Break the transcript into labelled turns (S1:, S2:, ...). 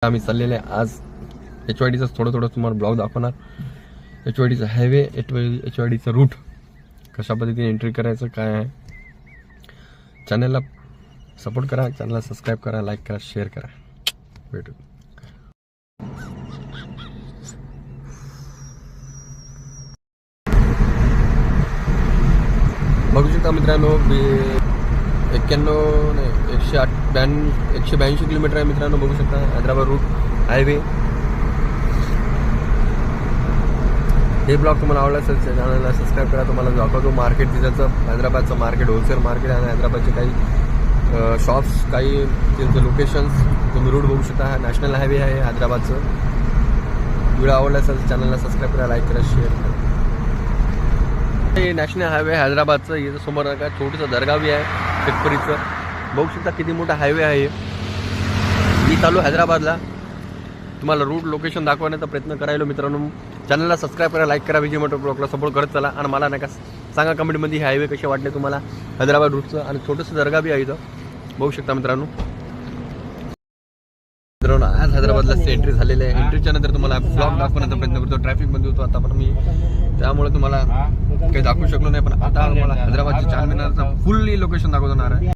S1: आम्ही चाललेले आज HYDचं थोडं तुम्हाला ब्लॉग दाखवणार. HYDचा हायवे, HYDचा रूट, कशा पद्धतीने एंट्री करायचं काय आहे. चॅनलला सपोर्ट करा, चॅनलला सबस्क्राईब करा, लाईक करा, शेअर करा. भेटू. बघू शकता मित्रांनो, 182 किलोमीटर आहे मित्रांनो. बघू शकता हैदराबाद रूट हायवे. हे ब्लॉग तुम्हाला आवडला असेल चॅनलला सबस्क्राईब करा. तुम्हाला दाखवतो मार्केट तिथं, हैदराबादचं मार्केट, होलसेल मार्केट आणि हैदराबादचे काही शॉप्स, काही त्यांचं लोकेशन्स तुम्ही रूट बघू शकता. हा नॅशनल हायवे आहे हैदराबादचं. व्हिडिओ आवडला असेल चॅनलला सबस्क्राईब करा, लाईक करा, शेअर करा. हे नॅशनल हायवे हैदराबादचं. याच्या समोर नका छोटंसं दर्गावी आहे शेतकरीचं. बघू शकता किती मोठा हायवे आहे. मी चालू हैदराबादला. तुम्हाला रूट लोकेशन दाखवण्याचा प्रयत्न करायलो मित्रांनो. चॅनलला सबस्क्राईब करा, लाईक करा, विजय मोटर ब्लॉगला सपोर्ट करत चला. आणि मला नाही का सांगा कमेंटमध्ये हे हायवे कसे वाटले तुम्हाला हैदराबाद रूटचं. आणि छोटंसं दर्गा बी आहे इथं, बघू शकता मित्रांनो. आज हैदराबादला एंट्री झालेली आहे. एंट्रीच्या नंतर तुम्हाला ब्लॉग दाखवण्याचा प्रयत्न करतो. ट्रॅफिकमध्ये होतो आता पण मी, त्यामुळे तुम्हाला काही दाखवू शकलो नाही. पण आता मला हैदराबादच्या चारमिनारचं फुल्ली लोकेशन दाखवणार आहे.